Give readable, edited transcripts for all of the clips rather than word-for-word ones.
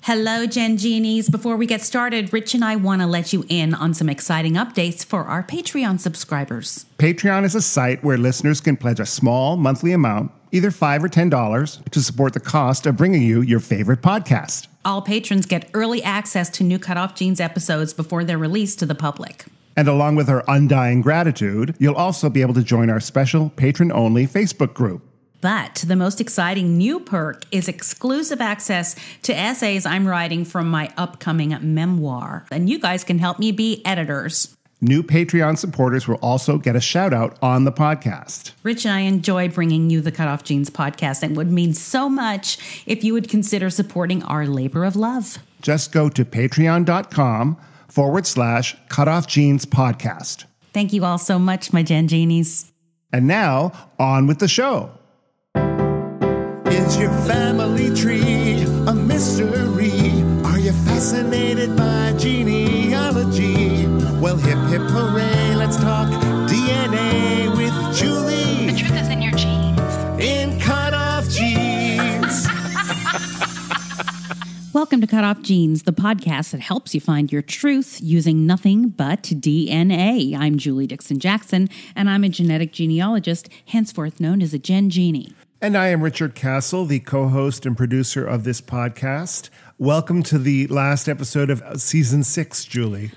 Hello, Gen Genies. Before we get started, Rich and I want to let you in on some exciting updates for our Patreon subscribers. Patreon is a site where listeners can pledge a small monthly amount, either $5 or $10, to support the cost of bringing you your favorite podcast. All patrons get early access to new CutOff Genes episodes before they're released to the public. And along with our undying gratitude, you'll also be able to join our special patron-only Facebook group. But the most exciting new perk is exclusive access to essays I'm writing from my upcoming memoir. And you guys can help me be editors. New Patreon supporters will also get a shout-out on the podcast. Rich and I enjoy bringing you the CutOff Genes podcast and would mean so much if you would consider supporting our labor of love. Just go to patreon.com/CutOff Genes podcast. Thank you all so much, my Gen Genies. And now, on with the show. Is your family tree a mystery? Are you fascinated by genealogy? Well, hip, hip, hooray, let's talk DNA with Julie. The truth is in your genes. In CutOff Genes. Welcome to CutOff Genes, the podcast that helps you find your truth using nothing but DNA. I'm Julie Dixon Jackson, and I'm a genetic genealogist, henceforth known as a Gen Genie. And I am Richard Castle, the co-host and producer of this podcast. Welcome to the last episode of Season 6, Julie.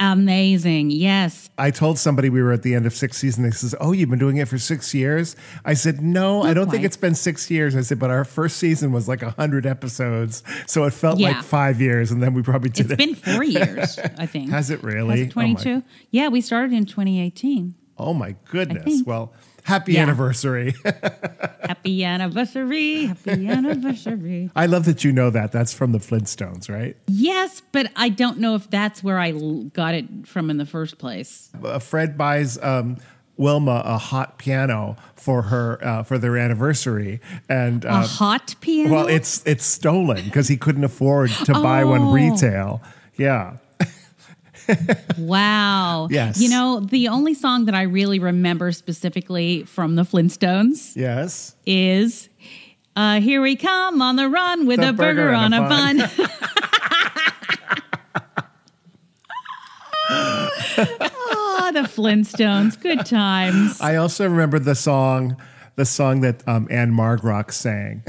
Amazing, yes. I told somebody we were at the end of 6th season. They says, "Oh, you've been doing it for 6 years?" I said, "No, I don't think it's been 6 years." I said, "But our first season was like 100 episodes, so it felt like 5 years, and then we probably did it." It's been 4 years, I think. Has it really? Has it 22? Yeah, we started in 2018. Oh, my goodness. Well, happy anniversary. Happy anniversary. Happy anniversary. I love that you know that. That's from the Flintstones, right? Yes, but I don't know if that's where I got it from in the first place. Fred buys Wilma a hot piano for her for their anniversary, and a hot piano. Well, it's stolen because he couldn't afford to buy one retail. Yeah. Wow. Yes. You know, the only song that I really remember specifically from the Flintstones is Here We Come on the Run with a burger on a bun. Oh, the Flintstones. Good times. I also remember the song that Anne Margrock sang.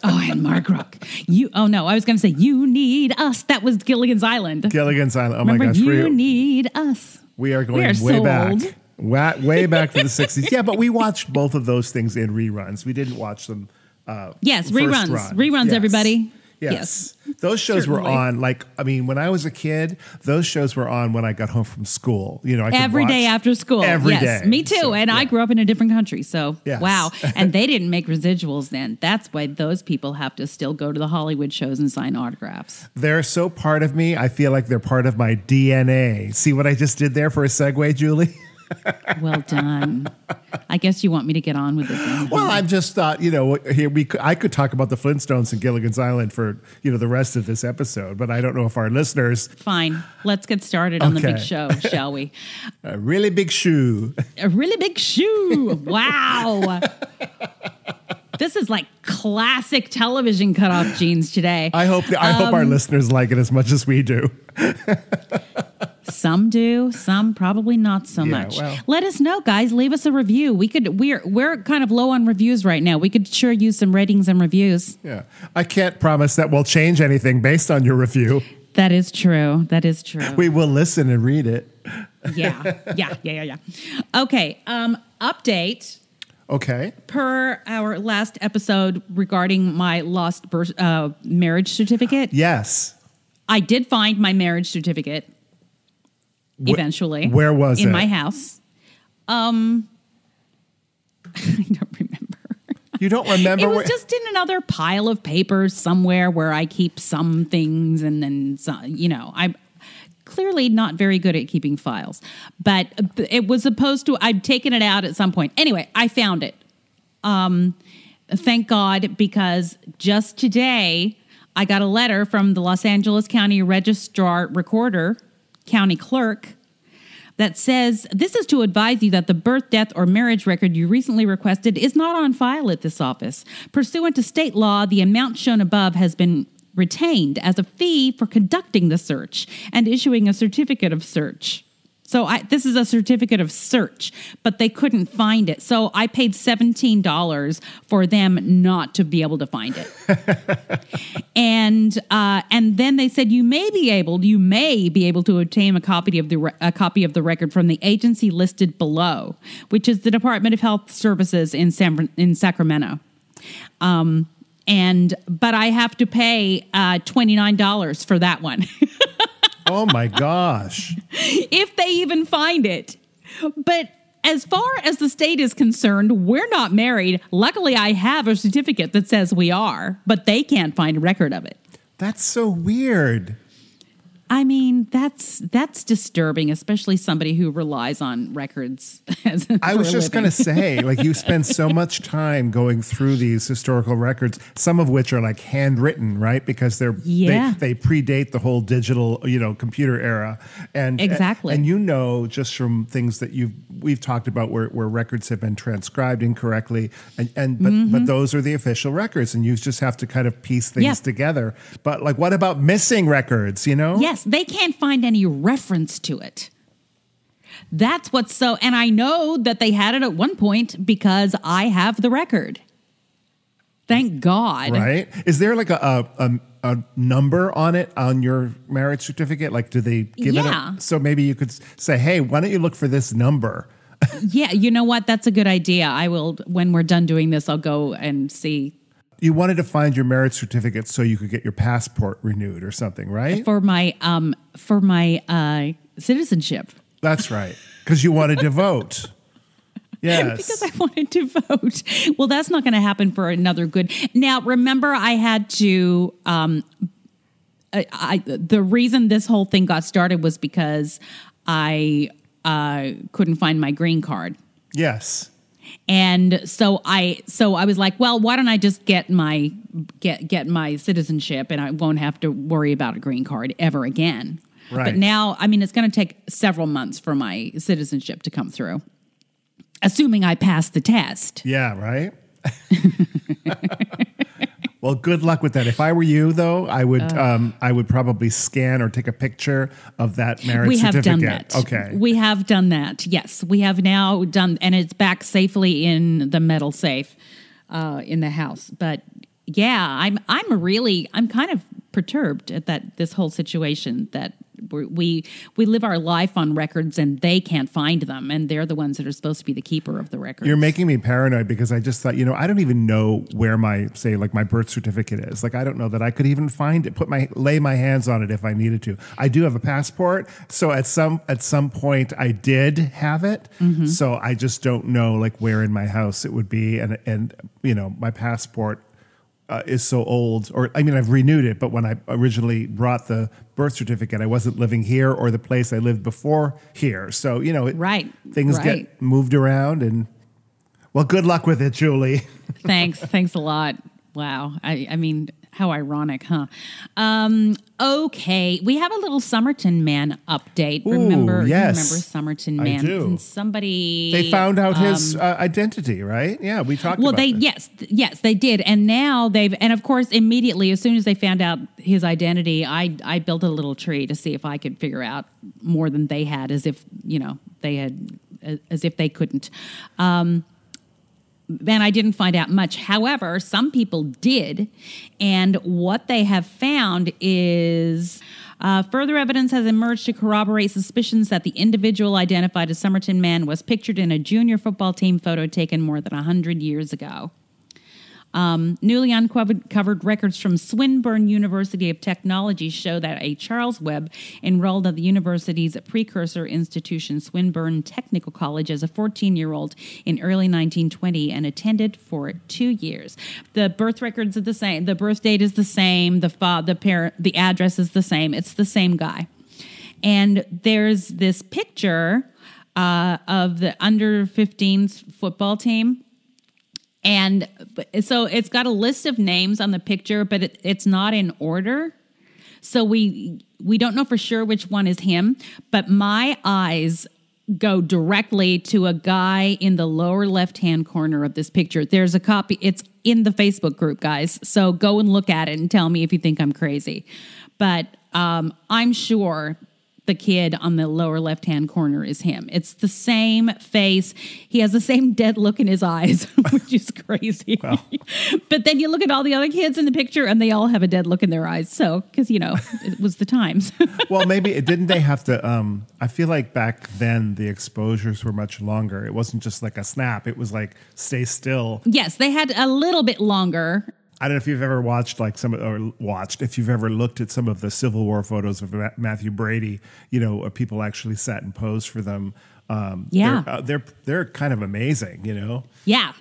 Oh, and Margrock. I was going to say, You Need Us. That was Gilligan's Island. Gilligan's Island. Oh, remember, my gosh. You Need Us. We are way so back. Old. Way back to the 60s. Yeah, but we watched both of those things in reruns. We didn't watch them Yes, reruns. Run. Reruns, yes. Everybody. Yes. Those shows were on, when I was a kid, those shows were on when I got home from school. You know, I could every day after school. Every day. Me too. And I grew up in a different country. So, yes. Wow. And they didn't make residuals then. That's why those people have to still go to the Hollywood shows and sign autographs. They're so part of me. I feel like they're part of my DNA. See what I just did there for a segue, Julie? Well done. I guess you want me to get on with it then. Well, I just thought, I could talk about the Flintstones and Gilligan's Island for, the rest of this episode, but I don't know if our listeners... Fine. Let's get started on the big show, shall we? A really big shoe. A really big shoe. Wow. This is like classic television CutOff Genes today. I hope our listeners like it as much as we do. Some do, some probably not so much. Well. Let us know, guys. Leave us a review. We're kind of low on reviews right now. We could sure use some ratings and reviews. Yeah. I can't promise that we'll change anything based on your review. That is true. We will listen and read it. Yeah. Okay. Update. Okay. Per our last episode regarding my lost marriage certificate. Yes. I did find my marriage certificate eventually. Where was it? In my house. I don't remember. You don't remember? It was just in another pile of papers somewhere where I keep some things and then some, I'm clearly not very good at keeping files. But it was supposed to, I'd taken it out at some point. Anyway, I found it. Thank God, because just today I got a letter from the Los Angeles County Registrar Recorder, County Clerk, that says, this is to advise you that the birth, death, or marriage record you recently requested is not on file at this office. Pursuant to state law, the amount shown above has been retained as a fee for conducting the search and issuing a certificate of search. So this is a certificate of search, but they couldn't find it. So I paid $17 for them not to be able to find it. And then they said you may be able to obtain a copy of the record from the agency listed below, which is the Department of Health Services in Sacramento. But I have to pay $29 for that one. Oh my gosh. If they even find it. But as far as the state is concerned, we're not married. Luckily, I have a certificate that says we are, but they can't find a record of it. That's so weird. I mean, that's disturbing, especially somebody who relies on records. I was just going to say, like, you spend so much time going through these historical records, some of which are like handwritten, right? Because they predate the whole digital, computer era. And exactly. And just from things that we've talked about where records have been transcribed incorrectly, but those are the official records, and you just have to kind of piece things together. But like, what about missing records? Yes, they can't find any reference to it. That's what's so, and I know that they had it at one point because I have the record. Thank God. Right? Is there like a number on it on your marriage certificate? Like, do they give it? So maybe you could say, hey, why don't you look for this number? Yeah, you know what? That's a good idea. I will, when we're done doing this, I'll go and see. You wanted to find your marriage certificate so you could get your passport renewed or something, right? For my citizenship. That's right. Because you wanted to vote. Yes. Because I wanted to vote. Well, that's not going to happen for another good. Now, remember, I had to. The reason this whole thing got started was because I couldn't find my green card. Yes. And so I was like, well, why don't I just get my citizenship, and I won't have to worry about a green card ever again. Right. But now, I mean, it's going to take several months for my citizenship to come through, assuming I pass the test. Yeah, right? Well, good luck with that. If I were you, though, I would probably scan or take a picture of that marriage certificate. We have done that. Okay. We have done that. Yes, we have now done, and it's back safely in the metal safe in the house. But yeah, I'm kind of perturbed at this whole situation that we live our life on records and they can't find them, and they're the ones that are supposed to be the keeper of the records. You're making me paranoid because I just thought, I don't even know where my birth certificate is. Like, I don't know that I could even find it, lay my hands on it if I needed to. I do have a passport, so at some point I did have it. Mm-hmm. So I just don't know like where in my house it would be, and my passport is so old, I've renewed it, but when I originally brought the birth certificate, I wasn't living here or the place I lived before here. So, things get moved around, and well, good luck with it, Julie. Thanks a lot. Wow. I mean, how ironic, huh? Okay, we have a little Somerton Man update. Yes. Remember Somerton Man? I do. And they found out his identity, right? Yeah, we talked about that. Yes, they did. And now and of course, immediately, as soon as they found out his identity, I built a little tree to see if I could figure out more than they had, as if they couldn't. And I didn't find out much. However, some people did. And what they have found is further evidence has emerged to corroborate suspicions that the individual identified as Somerton Man was pictured in a junior football team photo taken more than 100 years ago. Newly uncovered records from Swinburne University of Technology show that a Charles Webb enrolled at the university's precursor institution, Swinburne Technical College, as a 14-year-old in early 1920 and attended for 2 years. The birth records are the same. The birth date is the same. The address is the same. It's the same guy. And there's this picture of the under-15s football team. And so it's got a list of names on the picture, but it's not in order. So we don't know for sure which one is him. But my eyes go directly to a guy in the lower left-hand corner of this picture. There's a copy. It's in the Facebook group, guys. So go and look at it and tell me if you think I'm crazy. But I'm sure the kid on the lower left-hand corner is him. It's the same face. He has the same dead look in his eyes, which is crazy. Well. But then you look at all the other kids in the picture, and they all have a dead look in their eyes. So, because, it was the times. Well, maybe, didn't they have to, I feel like back then the exposures were much longer. It wasn't just like a snap. It was like, stay still. Yes, they had a little bit longer. I don't know if you've ever if you've ever looked at some of the Civil War photos of Matthew Brady, people actually sat and posed for them. They're kind of amazing, Yeah.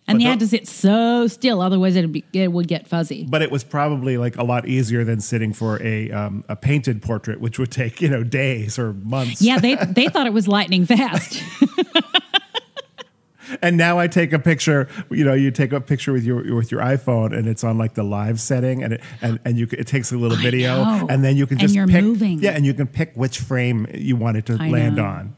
And they had to sit so still, otherwise it would get fuzzy. But it was probably like a lot easier than sitting for a painted portrait, which would take, days or months. Yeah, they thought it was lightning fast. And now I take a picture. You take a picture with your iPhone, and it's on like the live setting, and it takes a little video, and then you can just pick. Moving. Yeah, and you can pick which frame you want it to land on,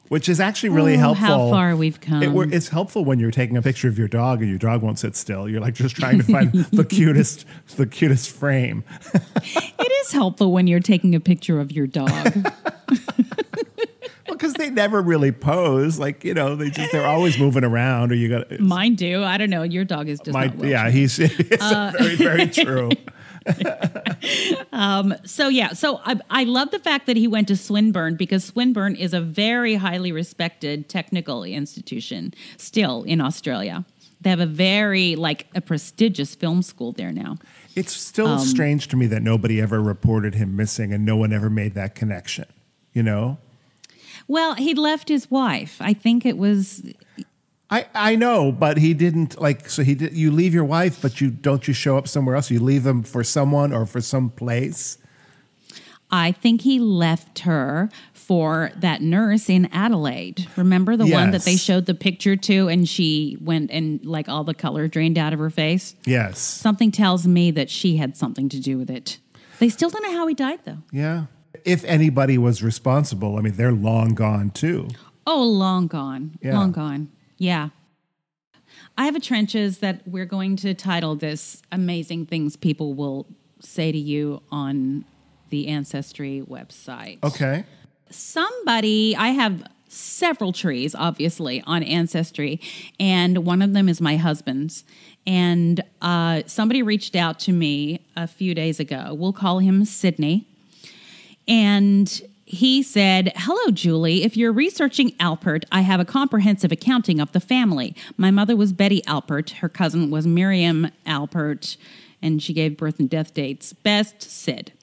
which is actually really helpful. How far we've come! It's helpful when you're taking a picture of your dog and your dog won't sit still. You're like just trying to find the cutest frame. It is helpful when you're taking a picture of your dog. Because they never really pose, they're always moving around. Or you got mine do. I don't know. Your dog is just not well. Yeah, he's very, very true. So I love the fact that he went to Swinburne, because Swinburne is a very highly respected technical institution still in Australia. They have a very a prestigious film school there now. It's still strange to me that nobody ever reported him missing and no one ever made that connection. Well, he left his wife. I think it was. I know, but he didn't So he did. You leave your wife, but don't show up somewhere else. You leave them for someone or for some place. I think he left her for that nurse in Adelaide. Remember the one that they showed the picture to, and she went and all the color drained out of her face? Yes. Something tells me that she had something to do with it. They still don't know how he died, though. Yeah. If anybody was responsible, they're long gone too. Oh, long gone. Yeah. Long gone. Yeah. I have a trenches that we're going to title this Amazing Things People Will Say to You on the Ancestry website. Okay. I have several trees, obviously, on Ancestry, and one of them is my husband's. And somebody reached out to me a few days ago. We'll call him Sydney. And he said, "Hello, Julie. If you're researching Alpert, I have a comprehensive accounting of the family. My mother was Betty Alpert. Her cousin was Miriam Alpert, and she gave birth and death dates. Best, Sid."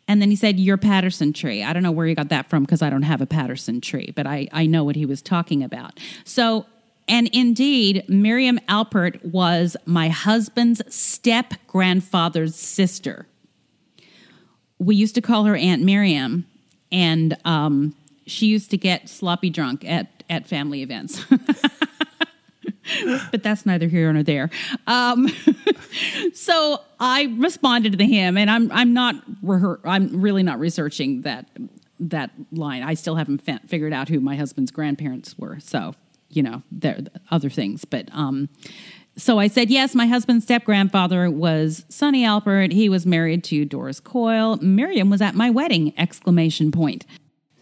And then he said, "Your Patterson tree." I don't know where he got that from because I don't have a Patterson tree, but I know what he was talking about. So, and indeed, Miriam Alpert was my husband's step-grandfather's sister. We used to call her Aunt Miriam, and she used to get sloppy drunk at family events. But that's neither here nor there. So I responded to him, and I'm really not researching that line. I still haven't figured out who my husband's grandparents were. So there are other things, but. So I said, yes, my husband's step-grandfather was Sonny Alpert. He was married to Doris Coyle. Miriam was at my wedding, !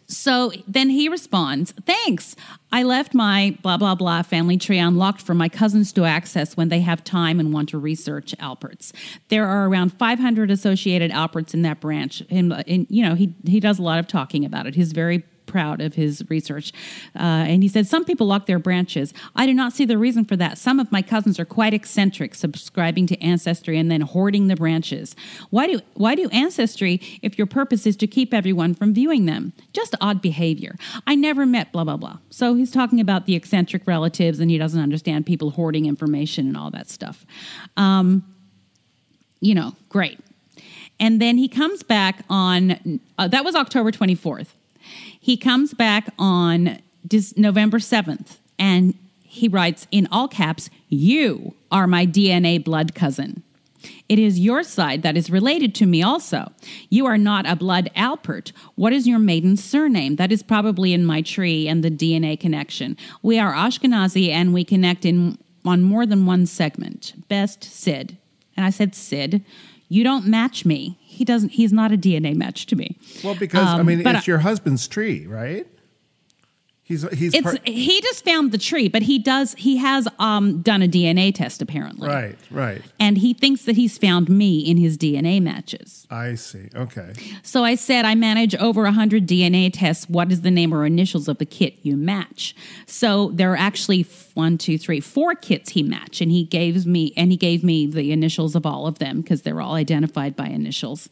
So then he responds, "Thanks. I left my blah, blah, blah family tree unlocked for my cousins to access when they have time and want to research Alperts. There are around 500 associated Alperts in that branch." And he does a lot of talking about it. He's very proud of his research. And he said, "Some people lock their branches. I do not see the reason for that. Some of my cousins are quite eccentric, subscribing to Ancestry and then hoarding the branches. Why do Ancestry if your purpose is to keep everyone from viewing them? Just odd behavior. I never met blah, blah, blah." So he's talking about the eccentric relatives, and he doesn't understand people hoarding information and all that stuff. Great. And then he comes back on, that was October 24th. He comes back on November 7th, and he writes in all caps, "You are my DNA blood cousin." It is your side that is related to me also. You are not a blood Alpert. What is your maiden surname? That is probably in my tree and the DNA connection. We are Ashkenazi and we connect on more than one segment. Best, Sid. And I said, Sid, you don't match me. He's not a DNA match to me. Well, because, it's your husband's tree, right? He just found the tree, but he has done a DNA test apparently. Right. And he thinks that he's found me in his DNA matches. I see. Okay. So I said, I manage over 100 DNA tests. What is the name or initials of the kit you match? So there are actually 4 kits he matched, and he gave me the initials of all of them because they're all identified by initials.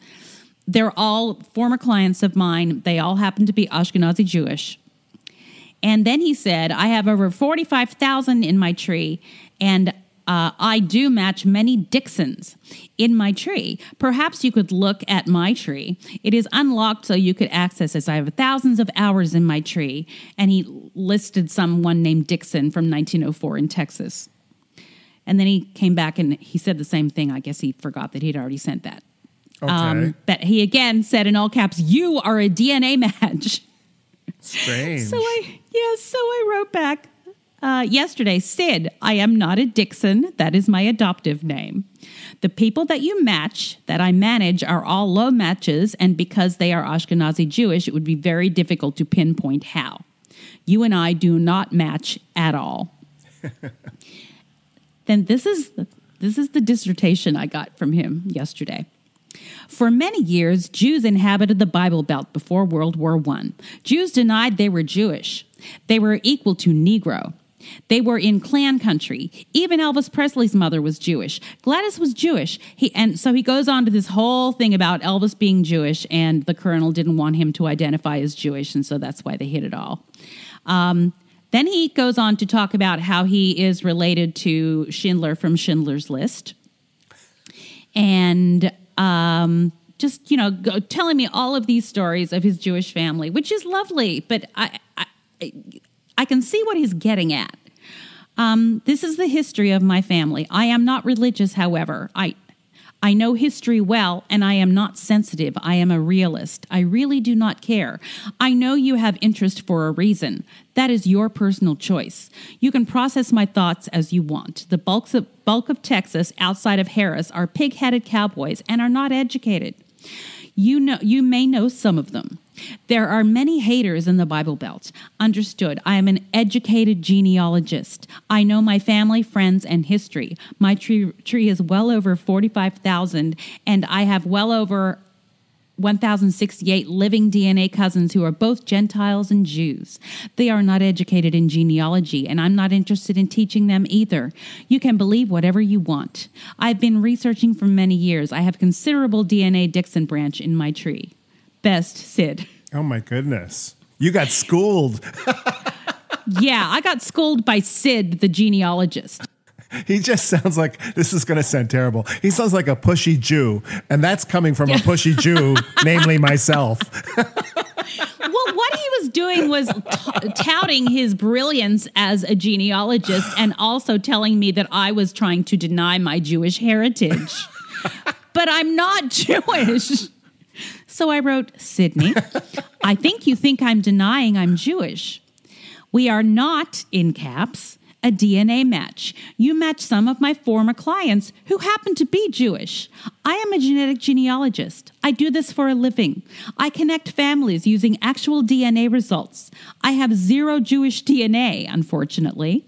They're all former clients of mine. They all happen to be Ashkenazi Jewish. And then he said, I have over 45,000 in my tree, and I do match many Dixons in my tree. Perhaps you could look at my tree. It is unlocked so you could access it. I have thousands of hours in my tree. And he listed someone named Dixon from 1904 in Texas. And then he came back and he said the same thing. I guess he forgot that he'd already sent that. Okay. But he again said in all caps, you are a DNA match. Strange. So I wrote back yesterday, Sid, I am not a Dixon. That is my adoptive name. The people that you match, that I manage, are all low matches, and because they are Ashkenazi Jewish, it would be very difficult to pinpoint how. You and I do not match at all. Then this is the dissertation I got from him yesterday. For many years, Jews inhabited the Bible Belt before World War I. Jews denied they were Jewish. They were equal to Negro. They were in Klan country. Even Elvis Presley's mother was Jewish. Gladys was Jewish. So he goes on to this whole thing about Elvis being Jewish, and the colonel didn't want him to identify as Jewish, and so that's why they hid it all. Then he goes on to talk about how he is related to Schindler from Schindler's List. And telling me all of these stories of his Jewish family, which is lovely, but I can see what he's getting at. This is the history of my family. I am not religious, however. I know history well, and I am not sensitive. I am a realist. I really do not care. I know you have interest for a reason. That is your personal choice. You can process my thoughts as you want. The bulk of Texas outside of Harris are pig-headed cowboys and are not educated. You may know some of them. There are many haters in the Bible Belt. Understood. I am an educated genealogist. I know my family, friends, and history. My tree is well over 45,000, and I have well over 1,068 living DNA cousins who are both Gentiles and Jews. They are not educated in genealogy, and I'm not interested in teaching them either. You can believe whatever you want. I've been researching for many years. I have considerable DNA Dixon branch in my tree. Best, Sid. Oh, my goodness. You got schooled. Yeah, I got schooled by Sid, the genealogist. He just sounds like, this is going to sound terrible, he sounds like a pushy Jew, and that's coming from a pushy Jew, namely myself. Well, what he was doing was touting his brilliance as a genealogist and also telling me that I was trying to deny my Jewish heritage. But I'm not Jewish. So I wrote, Sydney, I think you think I'm denying I'm Jewish. We are not, in caps, a DNA match. You match some of my former clients who happen to be Jewish. I am a genetic genealogist. I do this for a living. I connect families using actual DNA results. I have 0 Jewish DNA, unfortunately.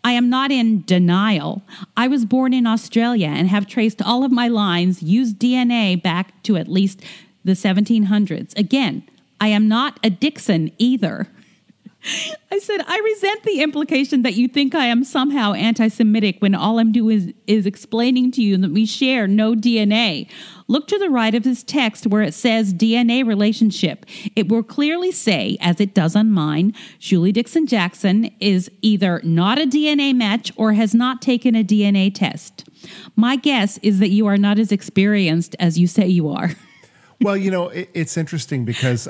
I am not in denial. I was born in Australia and have traced all of my lines, used DNA back to at least the 1700s. Again, I am not a Dixon either. I said, I resent the implication that you think I am somehow anti-Semitic when all I'm doing is explaining to you that we share no DNA. Look to the right of this text where it says DNA relationship. It will clearly say, as it does on mine, Julie Dixon Jackson is either not a DNA match or has not taken a DNA test. My guess is that you are not as experienced as you say you are. Well, it's interesting because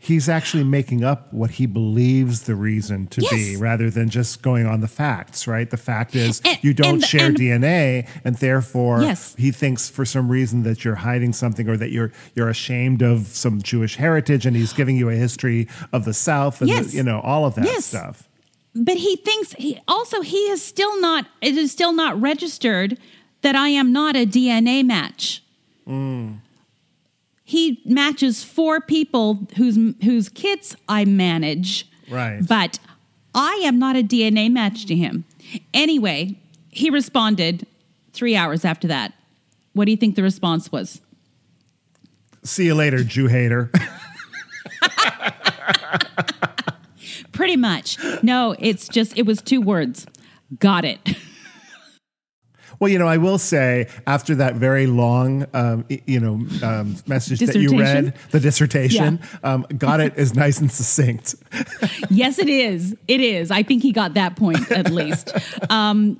He's actually making up what he believes the reason to be, rather than just going on the facts, right? The fact is you don't share DNA, and therefore he thinks for some reason that you're hiding something, or that you're ashamed of some Jewish heritage, and he's giving you a history of the South and all of that stuff. But he thinks it is still not registered that I am not a DNA match. He matches 4 people whose kids I manage. Right. But I am not a DNA match to him. Anyway, he responded 3 hours after that. What do you think the response was? See you later, Jew hater. Pretty much. No, it was 2 words. Got it. Well, I will say, after that very long, message that you read, the dissertation, got it is nice and succinct. Yes, it is. It is. I think he got that point at least. But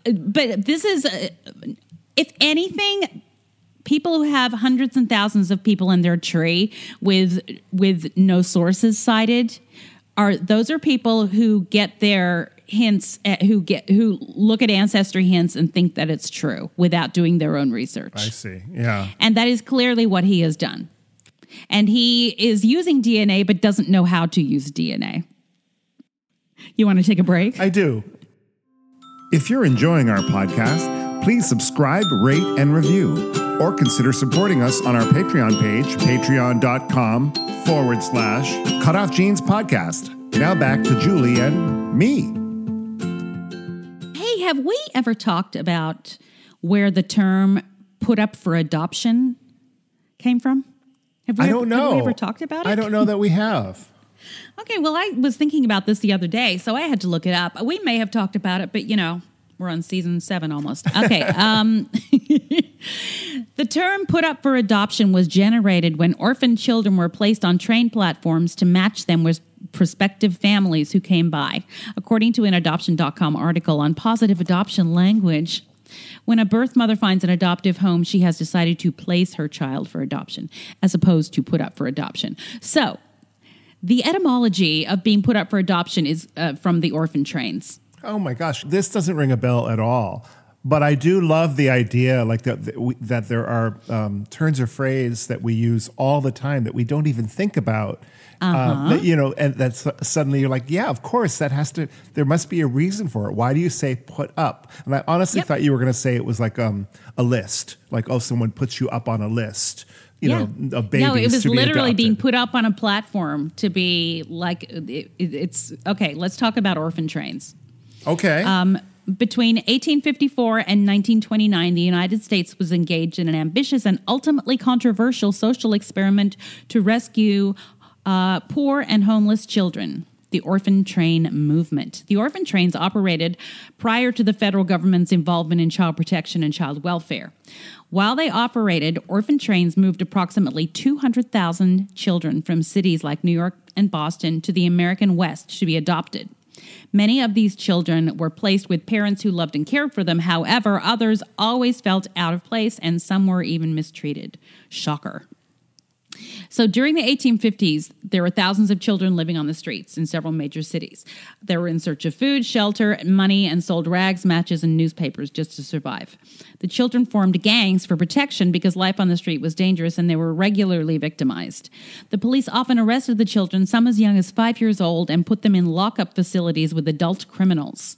this is, if anything, people who have hundreds and thousands of people in their tree with no sources cited those are people who get their hints, who look at ancestry hints and think that it's true without doing their own research. I see. Yeah. And that is clearly what he has done. And he is using DNA but doesn't know how to use DNA. You want to take a break? I do. If you're enjoying our podcast, please subscribe, rate, and review, or consider supporting us on our Patreon page, patreon.com/CutOff Genes Podcast. Now back to Julie and me. Hey, have we ever talked about where the term put up for adoption came from? I don't know. Have we ever talked about it? I don't know that we have. Okay, well, I was thinking about this the other day, so I had to look it up. We may have talked about it, but, we're on season 7 almost. Okay. The term put up for adoption was generated when orphan children were placed on train platforms to match them with prospective families who came by, according to an adoption.com article on positive adoption language. When a birth mother finds an adoptive home, she has decided to place her child for adoption, as opposed to put up for adoption. So, the etymology of being put up for adoption is from the Orphan Trains. Oh my gosh, this doesn't ring a bell at all. But I do love the idea, like that there are turns of phrase that we use all the time that we don't even think about. And that's suddenly you're like, yeah, of course, there must be a reason for it. Why do you say put up? And I honestly thought you were going to say it was like a list, like, someone puts you up on a list. Of babies. No, it was literally adopted. being put up on a platform to be like, it's okay. Let's talk about Orphan Trains. Okay. Between 1854 and 1929, the United States was engaged in an ambitious and ultimately controversial social experiment to rescue poor and homeless children. The Orphan Train movement. The Orphan Trains operated prior to the federal government's involvement in child protection and child welfare. While they operated, Orphan Trains moved approximately 200,000 children from cities like New York and Boston to the American West to be adopted. Many of these children were placed with parents who loved and cared for them. However, others always felt out of place, and some were even mistreated. Shocker. So during the 1850s, there were thousands of children living on the streets in several major cities. They were in search of food, shelter, money, and sold rags, matches, and newspapers just to survive. The children formed gangs for protection because life on the street was dangerous and they were regularly victimized. The police often arrested the children, some as young as 5 years old, and put them in lockup facilities with adult criminals.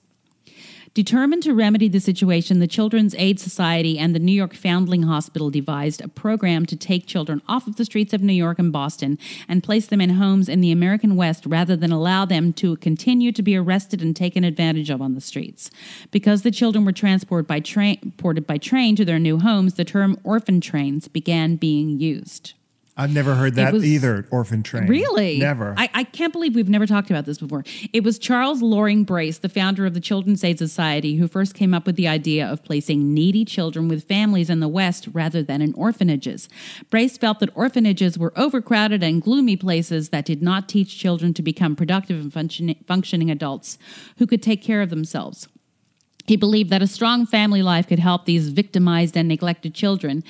Determined to remedy the situation, the Children's Aid Society and the New York Foundling Hospital devised a program to take children off of the streets of New York and Boston and place them in homes in the American West rather than allow them to continue to be arrested and taken advantage of on the streets. Because the children were transported by train to their new homes, the term orphan trains began being used. I've never heard that either, Orphan Train. Really? Never. I can't believe we've never talked about this before. It was Charles Loring Brace, the founder of the Children's Aid Society, who first came up with the idea of placing needy children with families in the West rather than in orphanages. Brace felt that orphanages were overcrowded and gloomy places that did not teach children to become productive and functioning adults who could take care of themselves. He believed that a strong family life could help these victimized and neglected children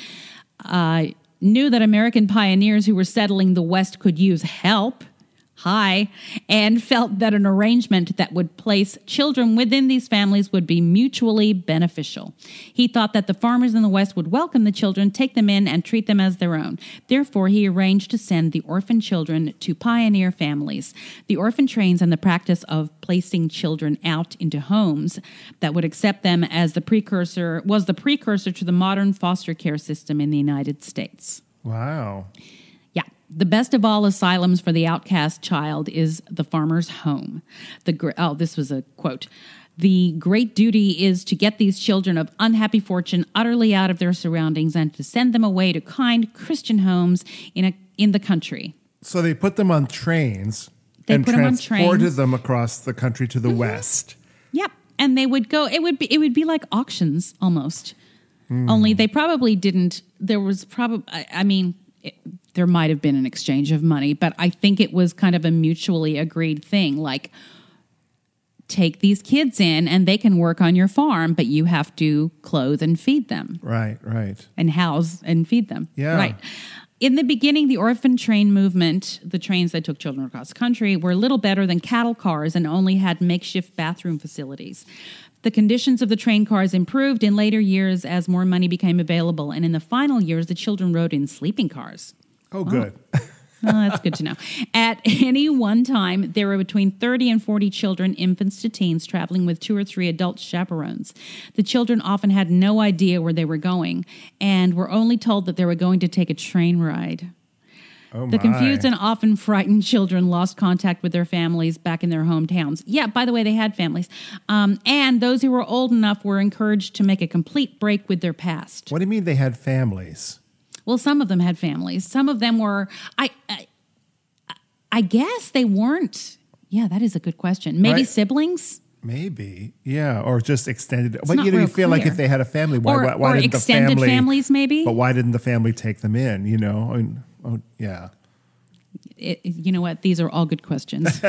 knew that American pioneers who were settling the West could use help. And felt that an arrangement that would place children within these families would be mutually beneficial. He thought that the farmers in the West would welcome the children, take them in, and treat them as their own. Therefore, he arranged to send the orphan children to pioneer families. The orphan trains and the practice of placing children out into homes that would accept them as the precursor to the modern foster care system in the United States. Wow. The best of all asylums for the outcast child is the farmer's home. This was a quote. The great duty is to get these children of unhappy fortune utterly out of their surroundings and to send them away to kind Christian homes in the country. So they put them on trains and transported them across the country to the West. Yep. And they would go, it would be like auctions almost. Only they probably didn't, there was probably, there might have been an exchange of money, but I think it was kind of a mutually agreed thing. Like, take these kids in and they can work on your farm, but you have to clothe and feed them. Right. And house and feed them. Yeah. Right. In the beginning, the orphan train movement, the trains that took children across the country, were little better than cattle cars and only had makeshift bathroom facilities. The conditions of the train cars improved in later years as more money became available, and in the final years, the children rode in sleeping cars. Oh, good. That's good to know. At any one time, there were between 30 and 40 children, infants to teens, traveling with 2 or 3 adult chaperones. The children often had no idea where they were going and were only told that they were going to take a train ride. Oh, the confused and often frightened children lost contact with their families back in their hometowns. Yeah, by the way, they had families. And those who were old enough were encouraged to make a complete break with their past. What do you mean they had families? Well, some of them had families. Some of them were, I guess they weren't. Yeah, that is a good question. Maybe siblings? Maybe, yeah, or just extended. But you feel like if they had a family, why didn't the extended family, families? Maybe, but why didn't the family take them in? Yeah. You know what? These are all good questions.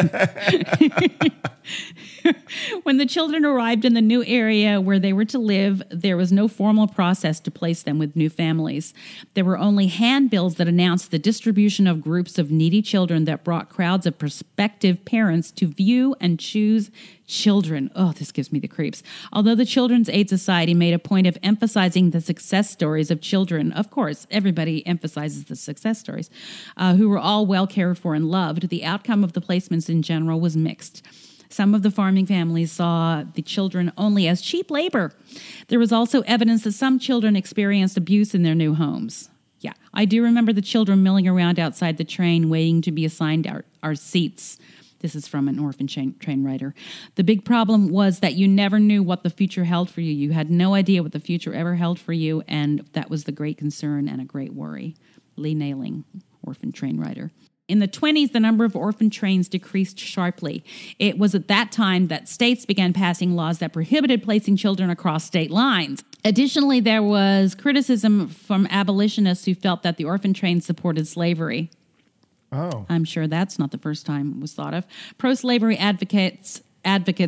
When the children arrived in the new area where they were to live, there was no formal process to place them with new families. There were only handbills that announced the distribution of groups of needy children that brought crowds of prospective parents to view and choose children. Oh, this gives me the creeps. Although the Children's Aid Society made a point of emphasizing the success stories of children, of course, everybody emphasizes the success stories, who were all well cared for and loved, the outcome of the placements in general was mixed. Some of the farming families saw the children only as cheap labor. There was also evidence that some children experienced abuse in their new homes. Yeah, I do remember the children milling around outside the train waiting to be assigned our seats. This is from an orphan train writer. The big problem was that you never knew what the future held for you. You had no idea what the future ever held for you, and that was the great concern and a great worry. Lee Nailing, orphan train writer. In the 1920s, the number of orphan trains decreased sharply. It was at that time that states began passing laws that prohibited placing children across state lines. Additionally, there was criticism from abolitionists who felt that the orphan trains supported slavery. Oh. I'm sure that's not the first time it was thought of. Pro-slavery advocates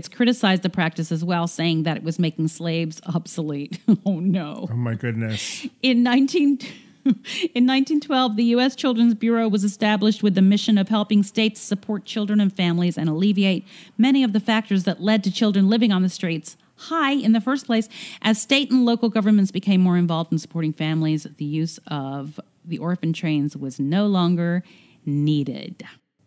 criticized the practice as well, saying that it was making slaves obsolete. Oh, no. Oh, my goodness. In 1912, the U.S. Children's Bureau was established with the mission of helping states support children and families and alleviate many of the factors that led to children living on the streets. In the first place, as state and local governments became more involved in supporting families, the use of the orphan trains was no longer needed.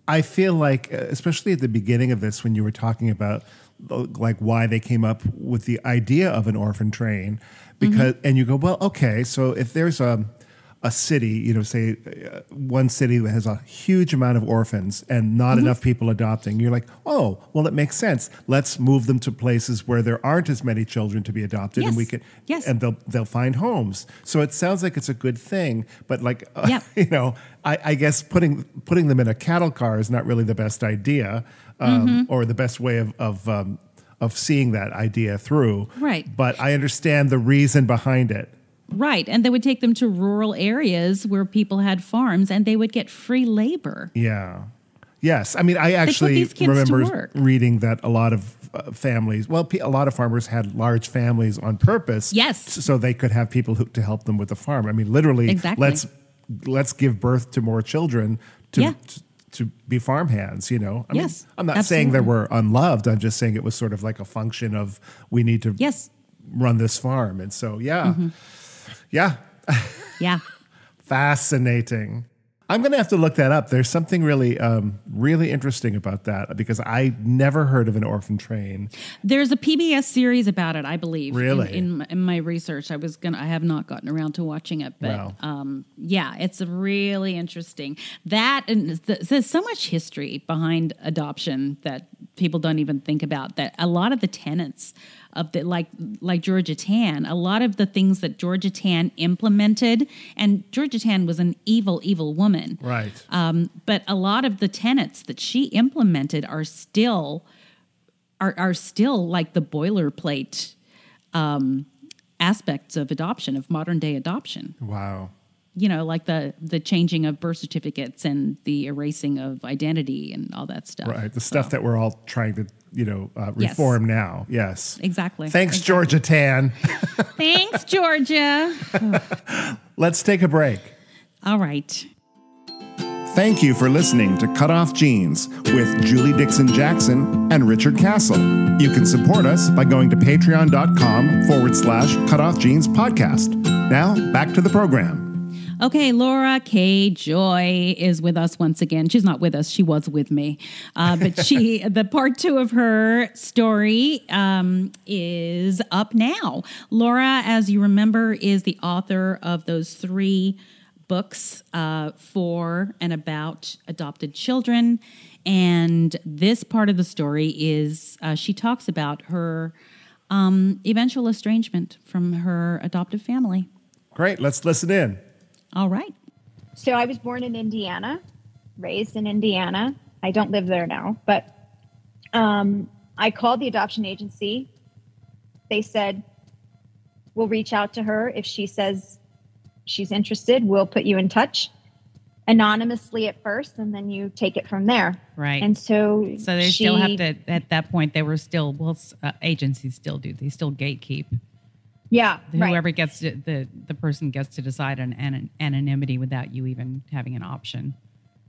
I feel like, especially at the beginning of this, when you were talking about like why they came up with the idea of an orphan train, because and you go, well, okay, so if there's a city, say one city that has a huge amount of orphans and not enough people adopting, you're like, oh, well, it makes sense. Let's move them to places where there aren't as many children to be adopted, and we can, and they'll find homes. So it sounds like it's a good thing, but like, I guess putting them in a cattle car is not really the best idea, or the best way of seeing that idea through. Right. But I understand the reason behind it. Right, and they would take them to rural areas where people had farms, and they would get free labor. Yeah. Yes. I mean, I actually remember reading that a lot of families, a lot of farmers had large families on purpose. Yes. So they could have people to help them with the farm. I mean, literally, let's let's give birth to more children to be farmhands, you know. I mean, I'm not saying they were unloved. I'm just saying it was sort of like a function of we need to run this farm. And so, yeah. Fascinating. I'm going to have to look that up. There's something really, really interesting about that because I never heard of an orphan train. There's a PBS series about it, I believe. Really? In my research, I have not gotten around to watching it, but it's really interesting. That and there's so much history behind adoption that people don't even think about. That a lot of the tenets of the like Georgia Tann, a lot of the things that Georgia Tann implemented, and Georgia Tann was an evil, evil woman. Right. But a lot of the tenets that she implemented are still like the boilerplate aspects of adoption, of modern day adoption. Wow. You know, like the changing of birth certificates and the erasing of identity and all that stuff. Right. The stuff that we're all trying to, reform now. Yes. Exactly. Thanks, Georgia Tann. Thanks, Georgia. Let's take a break. All right. Thank you for listening to Cut Off Genes with Julie Dixon Jackson and Richard Castle. You can support us by going to patreon.com/Cutoff Genes podcast. Now, back to the program. Okay, Lora K Joy is with us once again. She's not with us. She was with me. But the part 2 of her story is up now. Lora, as you remember, is the author of those 3 books for and about adopted children. And this part of the story is she talks about her eventual estrangement from her adoptive family. Great. Let's listen in. All right. So I was born in Indiana, raised in Indiana. I don't live there now, but I called the adoption agency. They said, we'll reach out to her. If she says she's interested, we'll put you in touch anonymously at first, and then you take it from there. Right. And so they still have to, at that point, they were still, agencies still do. They still gatekeep. Yeah, whoever gets to, the person gets to decide on anonymity without you even having an option.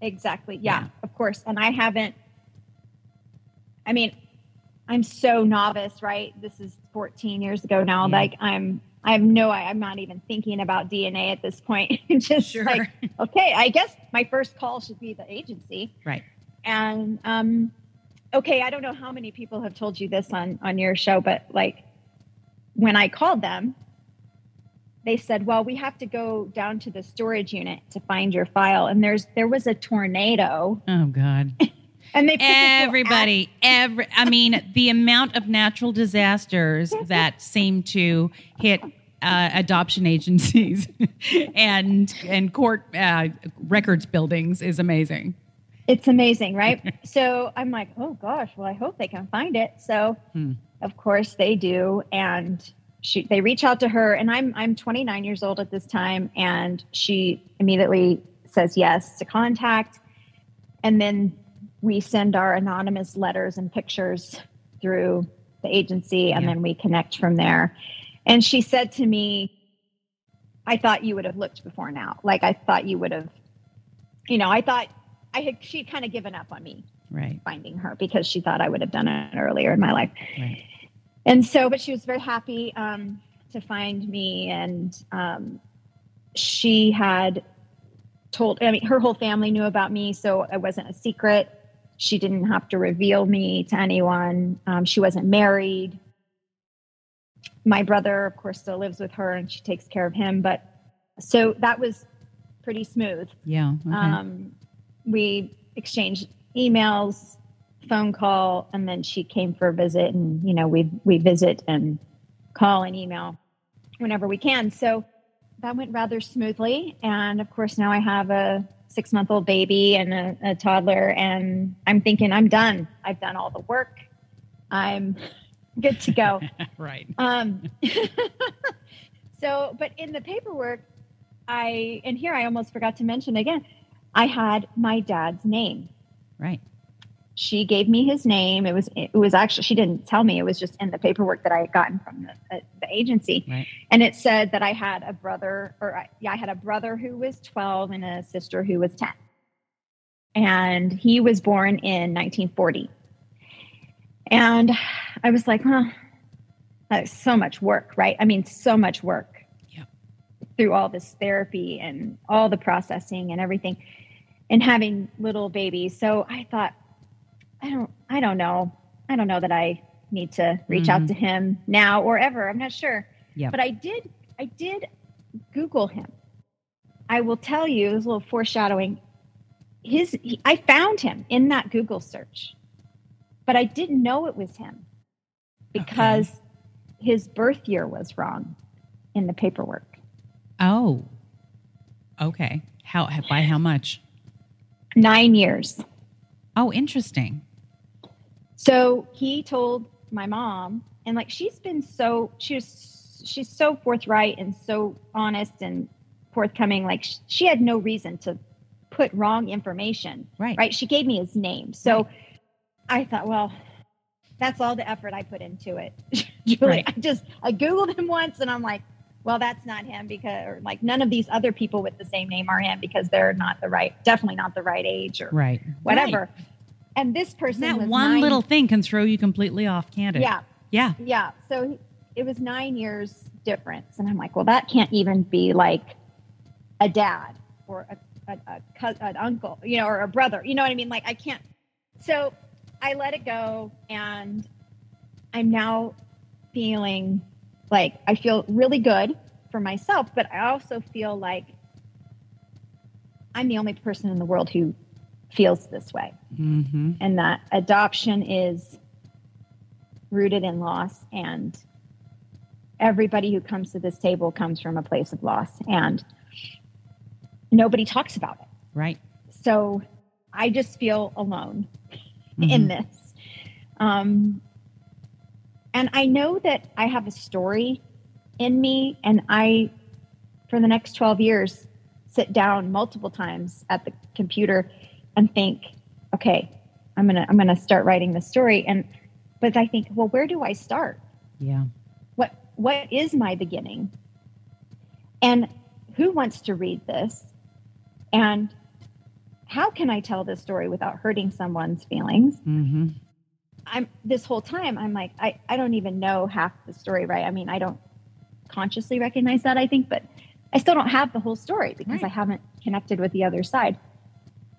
Exactly. Yeah, of course. And I'm so novice, right? This is 14 years ago now. Yeah. Like I'm not even thinking about DNA at this point. Just like, okay, I guess my first call should be the agency. Right. And, okay, I don't know how many people have told you this on your show, but like, when I called them, they said, well, we have to go down to the storage unit to find your file. And there was a tornado. Oh, God. And they the amount of natural disasters that seem to hit adoption agencies and court records buildings is amazing. It's amazing, right? So I'm like, oh, gosh, well, I hope they can find it. So of course they do. And they reach out to her, and I'm 29 years old at this time. And she immediately says yes to contact. And then we send our anonymous letters and pictures through the agency, and then we connect from there. And she said to me, I thought you would have looked before now. Like, I thought you would have, I thought she'd kind of given up on me finding her because she thought I would have done it earlier in my life. Right. And so, but she was very happy to find me. And she had her whole family knew about me, so it wasn't a secret. She didn't have to reveal me to anyone. She wasn't married. My brother, of course, still lives with her, and she takes care of him. But so that was pretty smooth. Yeah. Okay. We exchanged emails, phone call, and then she came for a visit, and we visit and call and email whenever we can. So that went rather smoothly. And of course, now I have a 6-month-old baby and a toddler, and I'm thinking I'm done. I've done all the work. I'm good to go. Right. So, but in the paperwork, I almost forgot to mention again, I had my dad's name. Right. she gave me his name. It was actually, she didn't tell me, it was just in the paperwork that I had gotten from the agency. Right. And it said that I had a brother, I had a brother who was 12 and a sister who was 10. And he was born in 1940. And I was like, that's so much work, right? I mean, so much work. Yep. Through all this therapy and all the processing and everything and having little babies. So I thought, I don't know that I need to reach out to him now or ever. I'm not sure. Yeah. But I did Google him. I will tell you, it was a little foreshadowing. I found him in that Google search, but I didn't know it was him because his birth year was wrong in the paperwork. Oh, okay. By how much? 9 years. Oh, interesting. So he told my mom, and like she's so forthright and so honest and forthcoming. Like she had no reason to put wrong information. Right. She gave me his name. So I thought, well, that's all the effort I put into it. Julie, I Googled him once and I'm like, well, that's not him or like none of these other people with the same name are him because they're definitely not the right age or whatever. Right. And this person that was one little thing can throw you completely off, can't it? Yeah. So it was 9 years difference. And I'm like, well, that can't even be like a dad or an uncle, or a brother, you know what I mean? Like I can't. So I let it go and I'm now feeling like I feel really good for myself, but I also feel like I'm the only person in the world who feels this way. Mm-hmm. And that adoption is rooted in loss, and everybody who comes to this table comes from a place of loss, and nobody talks about it. Right. So I just feel alone in this. And I know that I have a story in me, and I, for the next 12 years, sit down multiple times at the computer and think, okay, I'm going to start writing the story. But I think, well, where do I start? Yeah. What is my beginning? And who wants to read this? And how can I tell this story without hurting someone's feelings? Mm-hmm. This whole time, I'm like, I don't even know half the story, right? I mean, I don't consciously recognize that, I think, but I still don't have the whole story because I haven't connected with the other side.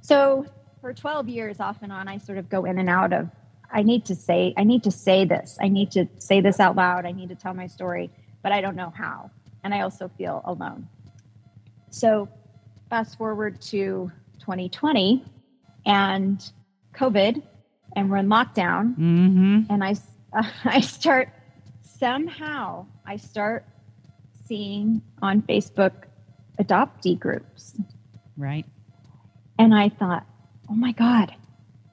So for 12 years off and on, I sort of go in and out of, I need to say this. I need to say this out loud. I need to tell my story, but I don't know how. And I also feel alone. So fast forward to 2020 and COVID, and we're in lockdown. Mm-hmm. And I start seeing on Facebook adoptee groups. Right. And I thought, oh my God,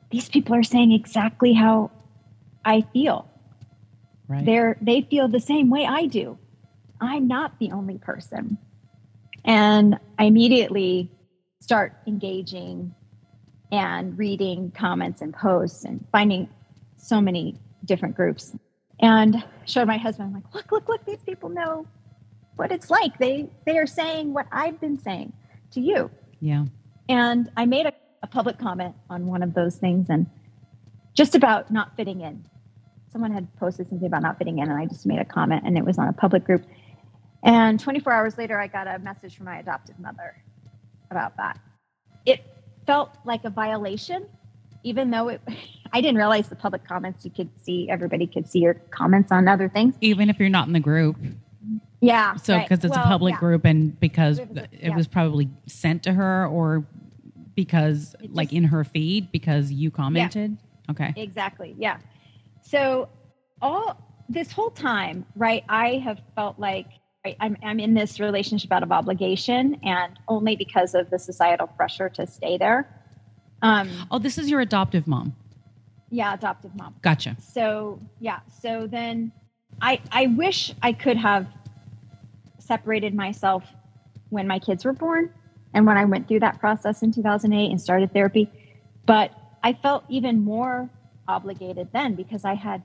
these people are saying exactly how I feel. Right. They feel the same way I do. I'm not the only person. And I immediately start engaging and reading comments and posts and finding so many different groups. And showed my husband, I'm like, look, these people know what it's like. They are saying what I've been saying to you. Yeah. And I made a public comment on one of those things and just about not fitting in. Someone had posted something about not fitting in, and I just made a comment, and it was on a public group. And 24 hours later, I got a message from my adopted mother about that. It felt like a violation, even though I didn't realize the public comments everybody could see your comments on other things. Even if you're not in the group. Yeah. So because it's a public group and because it was probably sent to her or because in her feed because you commented. Yeah. Okay. Exactly. Yeah. So this whole time, right, I have felt like I'm in this relationship out of obligation and only because of the societal pressure to stay there. This is your adoptive mom. Yeah, adoptive mom. Gotcha. So, yeah. So then I wish I could have separated myself when my kids were born and when I went through that process in 2008 and started therapy. But I felt even more obligated then because I had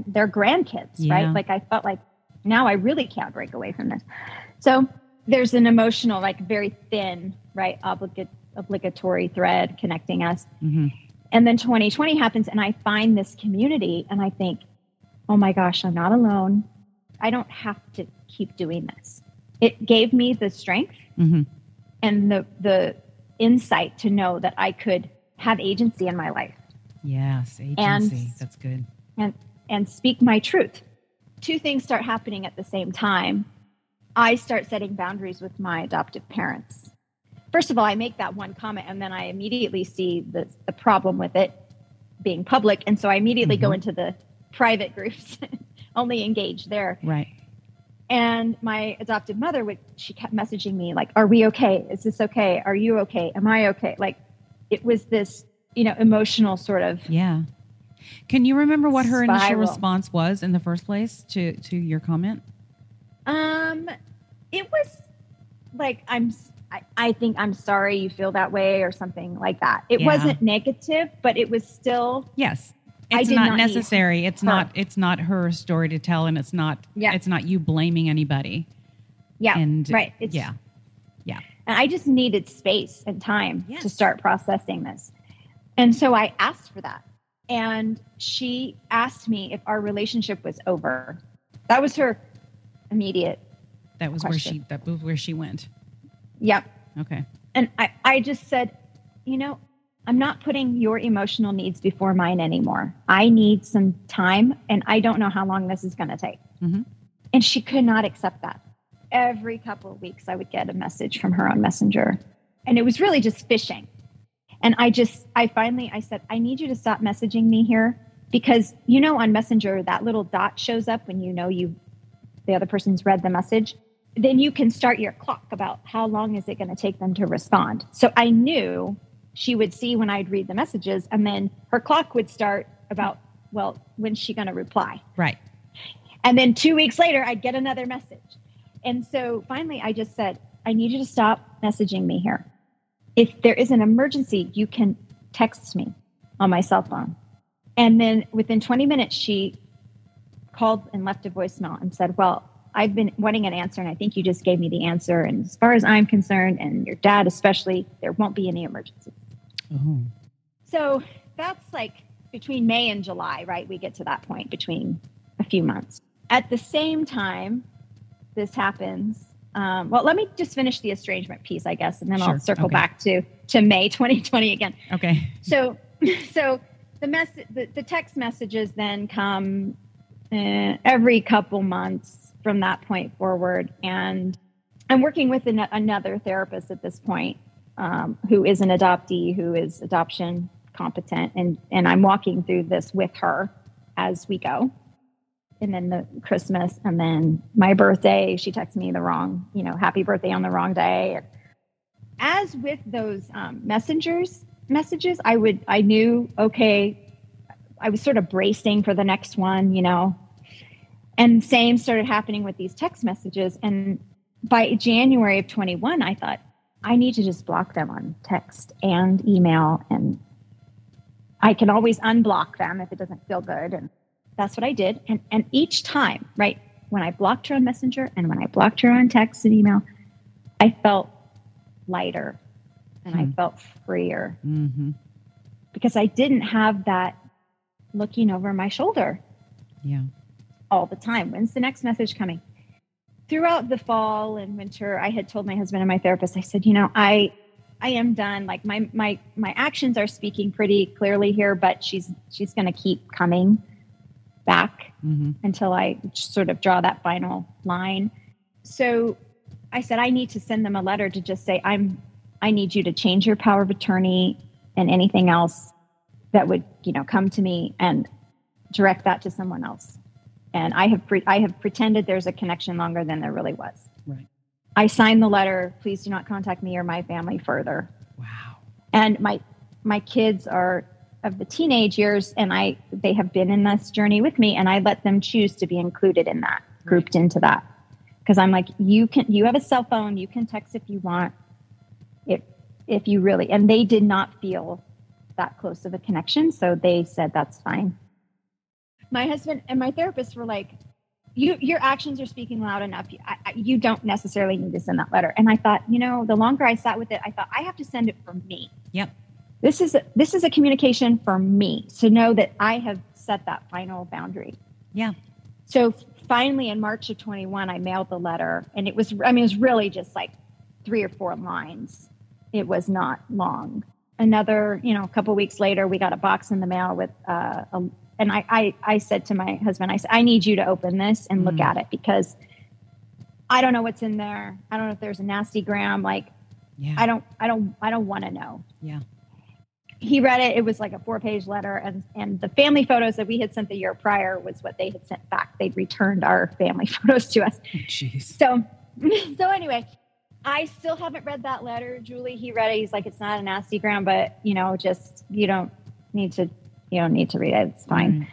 their grandkids, right? Like I felt like now I really can't break away from this. So there's an emotional, like very thin, right, obligatory thread connecting us. Mm-hmm. And then 2020 happens and I find this community and I think, oh my gosh, I'm not alone. I don't have to keep doing this. It gave me the strength and the insight to know that I could have agency in my life. Yes, agency. That's good. And speak my truth. Two things start happening at the same time. I start setting boundaries with my adoptive parents. First of all, I make that one comment and then I immediately see the problem with it being public. And so I immediately go into the private groups, only engage there. Right. And my adoptive mother she kept messaging me like, are we okay? Is this okay? Are you okay? Am I okay? Like it was this, emotional sort of. Yeah. Can you remember what her spiral. Initial response was in the first place to your comment? It was like, I think I'm sorry you feel that way or something like that. It wasn't negative, but it was still. Yes. It's not necessary. It's not her story to tell. And it's not you blaming anybody. Yeah. And right. Yeah. And I just needed space and time to start processing this. And so I asked for that. And she asked me if our relationship was over. That was her immediate question. That was where she went. Yep. Okay. And I just said, I'm not putting your emotional needs before mine anymore. I need some time and I don't know how long this is going to take. Mm-hmm. And she could not accept that. Every couple of weeks I would get a message from her on Messenger and it was really just fishing. And I said, I need you to stop messaging me here because, on Messenger, that little dot shows up when the other person's read the message. Then you can start your clock about how long is it going to take them to respond. So I knew she would see when I'd read the messages and then her clock would start about, when's she going to reply? Right. And then 2 weeks later, I'd get another message. And so finally I just said, I need you to stop messaging me here. If there is an emergency, you can text me on my cell phone. And then within 20 minutes, she called and left a voicemail and said, I've been wanting an answer and I think you just gave me the answer. And as far as I'm concerned, and your dad especially, there won't be any emergency. Oh. So that's like between May and July, right? We get to that point between a few months. At the same time, this happens. Let me just finish the estrangement piece, I guess, and then I'll circle back to May 2020 again. Okay. So the text messages then come every couple months from that point forward. And I'm working with another therapist at this point who is an adoptee, who is adoption competent. And I'm walking through this with her as we go. And then the Christmas and then my birthday, she texted me the wrong, happy birthday on the wrong day. And as with those messages, I knew, okay, I was sort of bracing for the next one, and same started happening with these text messages. And by January of 21, I thought I need to just block them on text and email. And I can always unblock them if it doesn't feel good. And that's what I did. And each time, right, when I blocked her on Messenger and when I blocked her on text and email, I felt lighter and I felt freer because I didn't have that looking over my shoulder all the time. When's the next message coming? Throughout the fall and winter, I had told my husband and my therapist, I said, I am done. Like my actions are speaking pretty clearly here, but she's going to keep coming back until I sort of draw that final line. So I said, I need to send them a letter to just say, I need you to change your power of attorney and anything else that would, come to me and direct that to someone else. And I have pretended there's a connection longer than there really was. Right. I signed the letter. Please do not contact me or my family further. Wow. And my kids are of the teenage years and they have been in this journey with me and I let them choose to be included in that, grouped into that. Cause I'm like, you have a cell phone, you can text if you want, if you really, and they did not feel that close of a connection. So they said, that's fine. My husband and my therapist were like, your actions are speaking loud enough. You don't necessarily need to send that letter. And I thought, the longer I sat with it, I thought I have to send it for me. Yep. This is a communication for me to know that I have set that final boundary. Yeah. So finally in March of 21, I mailed the letter, and it was really just like 3 or 4 lines. It was not long. Another, a couple of weeks later, we got a box in the mail with, and I said to my husband, I said, I need you to open this and look at it, because I don't know what's in there. I don't know if there's a nasty gram. Like, yeah. I don't want to know. Yeah. He read it. It was like a 4-page letter. And the family photos that we had sent the year prior was what they had sent back. They'd returned our family photos to us. Jeez. So anyway, I still haven't read that letter. Julie, he read it. He's like, it's not a nasty gram, but just, you don't need to read it. It's fine. Right.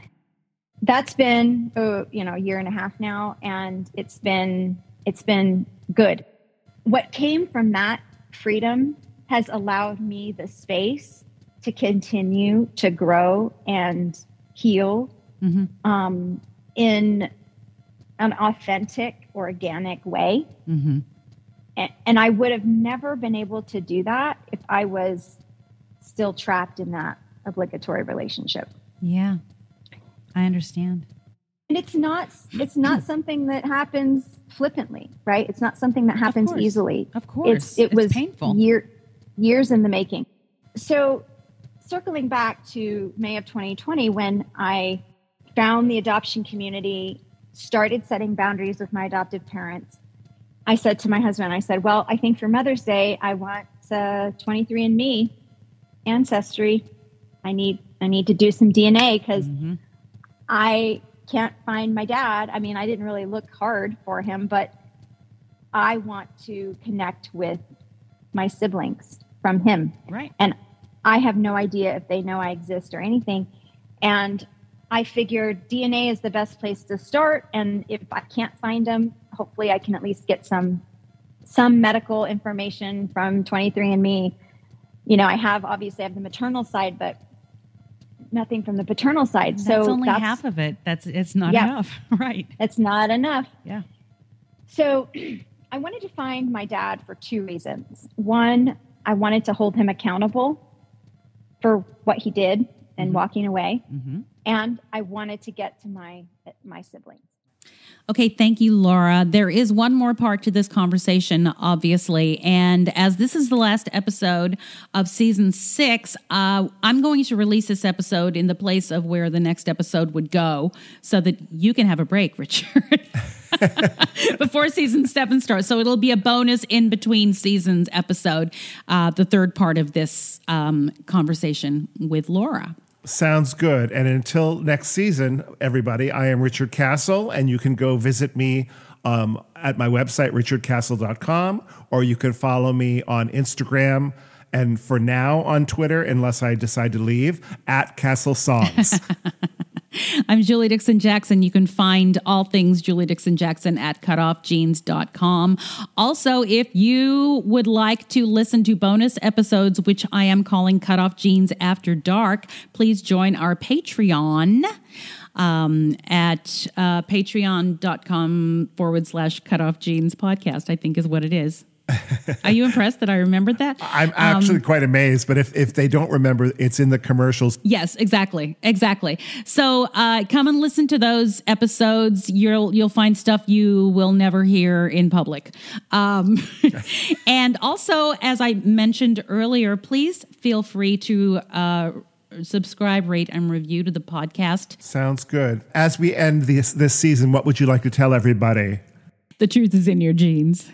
That's been, a year and a half now. And it's been good. What came from that freedom has allowed me the space to continue to grow and heal in an authentic, organic way. Mm-hmm. And I would have never been able to do that if I was still trapped in that obligatory relationship. Yeah, I understand. And it's not something that happens flippantly, right? It's not something that happens easily. Of course. It was painful. Years in the making. So circling back to May of 2020, when I found the adoption community, started setting boundaries with my adoptive parents, I said to my husband, I said, well, I think for Mother's Day, I want 23andMe ancestry. I need to do some DNA, because I can't find my dad. I mean, I didn't really look hard for him, but I want to connect with my siblings from him. Right. And I have no idea if they know I exist or anything. And I figured DNA is the best place to start. And if I can't find them, hopefully I can at least get some medical information from 23andMe. I have the maternal side, but nothing from the paternal side. That's only half of it. It's not enough. Right. It's not enough. Yeah. So I wanted to find my dad for 2 reasons. One, I wanted to hold him accountable for what he did and walking away. Mm-hmm. And I wanted to get to my siblings. Okay, thank you, Lora. There is one more part to this conversation, obviously. And as this is the last episode of season 6, I'm going to release this episode in the place of where the next episode would go, so that you can have a break, Richard, before season 7 starts. So it'll be a bonus in between seasons episode, the third part of this conversation with Lora. Sounds good. And until next season, everybody, I am Richard Castle, and you can go visit me at my website, richardcastle.com, or you can follow me on Instagram, and for now on Twitter, unless I decide to leave, at Castle Songs. I'm Julie Dixon Jackson. You can find all things Julie Dixon Jackson at cutoffjeans.com. Also, if you would like to listen to bonus episodes, which I am calling Cutoff Jeans After Dark, please join our Patreon at patreon.com/Cutoff Jeans podcast, I think is what it is. Are you impressed that I remembered that? I'm actually quite amazed, but if they don't remember, it's in the commercials. Yes, exactly. So come and listen to those episodes. You'll find stuff you will never hear in public. And also, as I mentioned earlier, please feel free to subscribe, rate, and review to the podcast. Sounds good. As we end this season, what would you like to tell everybody? The truth is in your jeans.